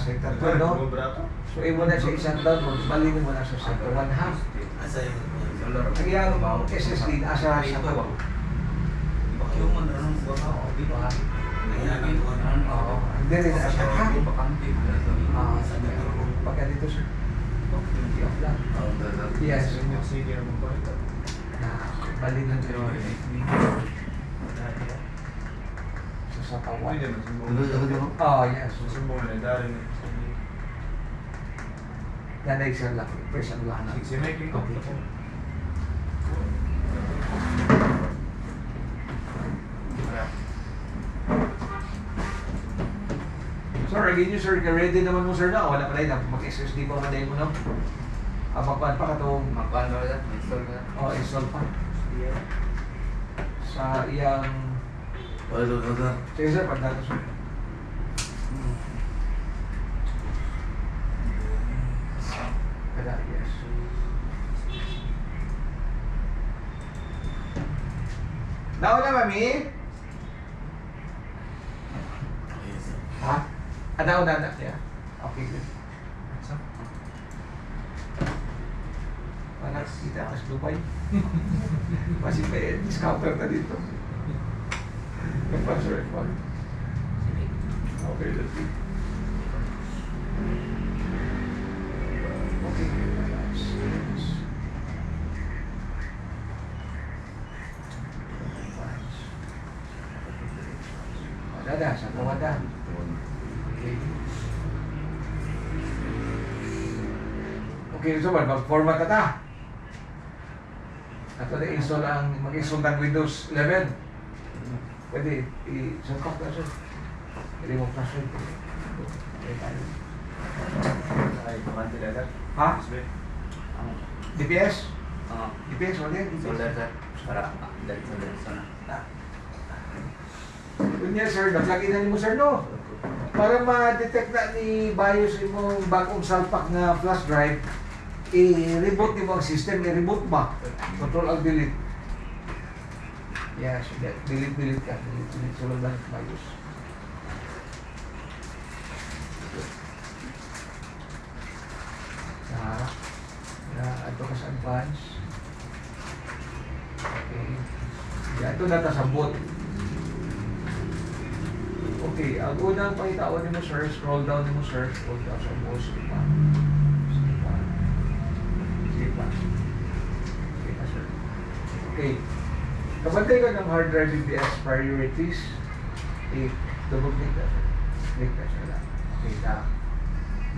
sector 2, no? So, mo na siya isang down, balik mo na sa sector 1 half. Kaya ang SSD, asa sa kawa. Oo, hindi rin asa ha? Pagka dito sir. Yes. Balik na dito. Sa kawa. Oh, yes. Yan ay isang laki. Presang lana. Okay. Sir, again sir, ready naman mo sir na. Wala pa rin, mag-SSD pa man mo no? Magpaan pa ka itong... Magpaan ba yan? Install ka? Oo, install pa. Sa iyang... Sige sir, pag nato sir. Kada, yes. Nauna, mami? Ha? Nauna na siya? Okay, good. Wala kita sa Dubai. Masih may discounter na dito. Sir, okay, that's it. Okay, relax. Wala sa kawada. Okay. Okay, so mag-format ka ta. Ato na install ang mag-install ng Windows 11. Pwede i-suntok na siya. Pwede mo password. Ha? DPS? DPS wala yan? Solder sir. Para dali solder na. Kunya sir, na-plug in na mo sir no? Para ma-detect na ni BIOS imong bagong salpak na flash drive, i-reboot mo ang system, i-reboot ba? Control alt delete. Yes, delete ka. Delete sulod lang BIOS. Ito ka sa advance. Okay. Ito na ta sa boot. Okay, ang unang pahitawan mo sir, scroll down mo sir, scroll down sa most. Sige pa, sir. Okay. Kabantay ka ng hard drive DPS priorities. Double click ka sir. Click ka sir lang. Okay, na.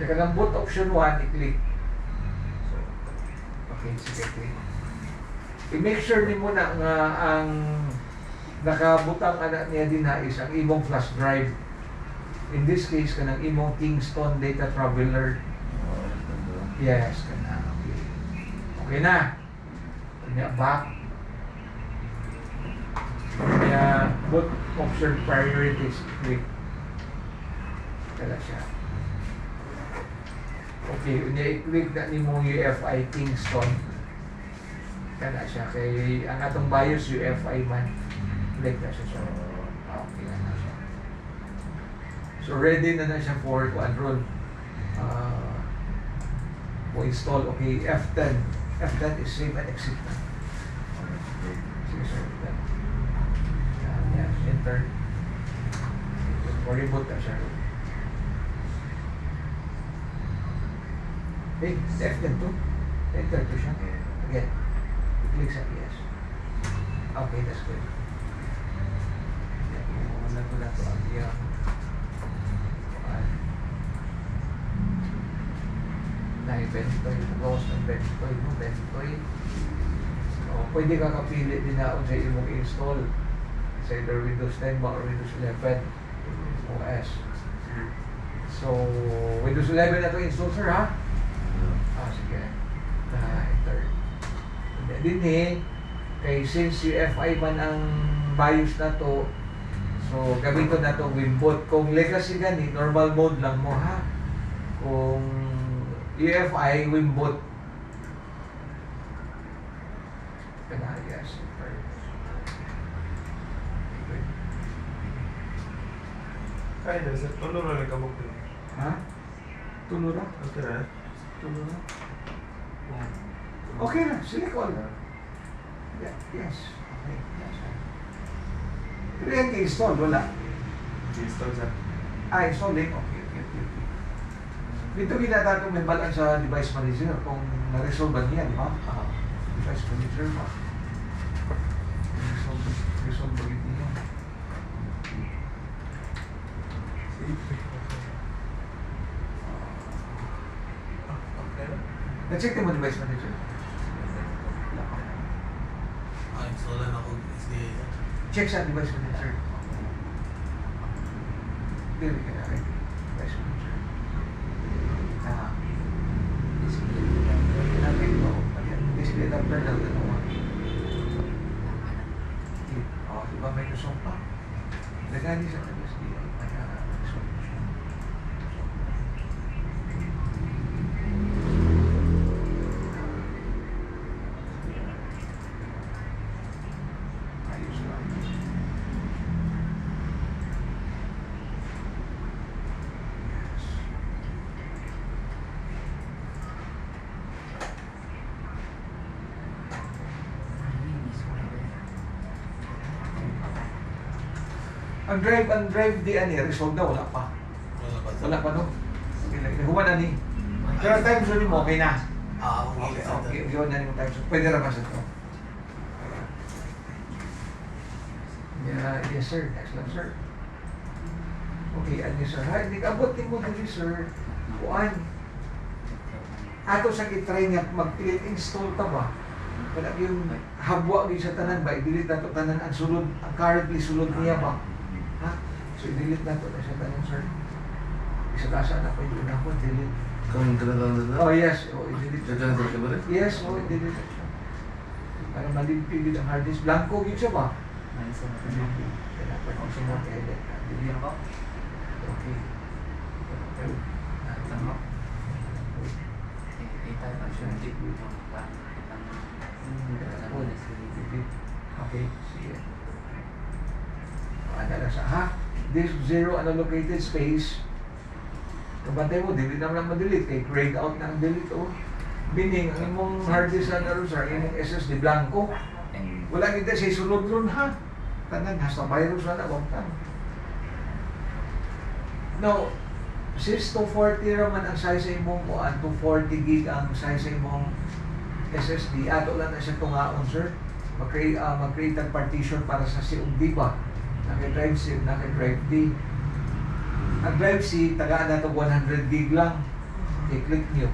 Daka ng boot option 1, i-click. So, okay, sige, click. I-make sure ni mo na nga ang nakabutang anak niya din na is ang imong flash drive. In this case, kanang imong Kingston Data Traveler. Yes, kana. Okay. Okay na. Kanya back. Kanya boot option priorities. Click. Kala siya. Okay, unya i-click na ni mong UEFI Kingston. Kana siya. Kay ang atong BIOS UEFI man. Click na siya. Okay na siya. So ready na siya for enroll. Install. Okay, F10. F10 is save and exit na. Sige sir. Yan, enter. Or reboot na siya. Okay, F10 to. Enter to siya. Again. Click sa yes. Okay, that's good. Wala to ang iyang na-inventory, pag-awas ng inventory. Pwede ka kapili din na sa imong install sa either Windows 10 ba or Windows 11 OS. So, Windows 11 na ito install sir ha? Sige. Enter. Din kay since UEFI man ang BIOS na to, so gamiton na itong Wimbot. Kung legacy gani, normal mode lang mo ha. Kung UEFI, Wimbot. Yes. Kaya na, sir. Tulo na nagkabok din. Ha? Tulo na? Okay na. Tulo na? Okay na, silicone. Yeah, yes. Okay, yes. Pero yan install, wala. Install siya. Installing, okay. Dito ginatato may balan sa device manager kung na-resolve ba niya, di ba? Device manager ba? Resolve ba niya? Okay na. Na-check din mo device manager? Install na ako. Check sa device manager. Dili ka na rin. Device manager. Natin ko. Display number na ito. Diba may kusong pa? Nagani sa SDI. Ayos lang. Ang drive di ani, resolve na, wala pa. Wala pa no? Human na ni. Pero time zone mo, okay na. Okay, yun na yung time zone. Pwede naman sa ito. Yeah, yes sir, excellent sir. Okay, ano sir, ha? Hindi ka abot din mo din sir. Kuan. Ato sa kitry nga mag-click install ta ba? Wala yung habwa din sa tanan ba? I-delete na to tanan ang sulod, ang currently sulod niya ba? Ha? So i-delete na to na siya tanan sir. Isa kasa na pwede na ako, delete. Kung talagang Oh yes, oh i-delete. Dadaan sa kabalit? Yes, oh i-delete siya. Para malimpigil ang hard disk. Blanco yun siya ba? Kaya pwede ko siya mag-edit. Delete ako. Okay. Okay, sige. Ano sa ha? Disk 0 unallocated space. Kabantay mo, delete na lang ma-delete. Kay grayed out na ang delete, oh. Meaning, ang imong hard disk na naroon sa imong SSD blanco. Wala kita siya sulod ron ha. Tanan, hasta virus na wag ka. Now, since 240 raman ang size sa imong kuan, 240 gig ang size sa imong SSD, ato lang na siya tungaon, sir. Mag-create ang partition para sa COD ba? Naka-drive C, naka-drive D. Ang drive C, tagaan na ito 100 gig lang. I-click nyo.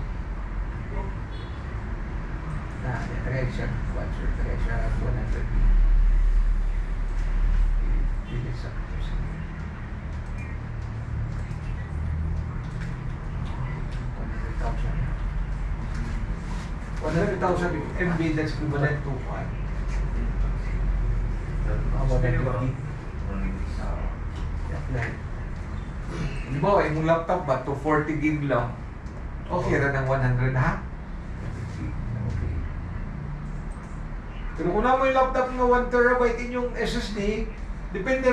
Tagay siya, sir. Tagay siya 100 gig. I-delete sa 100,000 MB, that's equivalent to 1. 100 gig. Apply. Halimbawa, yung laptop ba, 240 gig lang. Okay ra ng 100 ha? Okay. Pero kung na mo yung laptop ng 1 terabyte inyong SSD, depende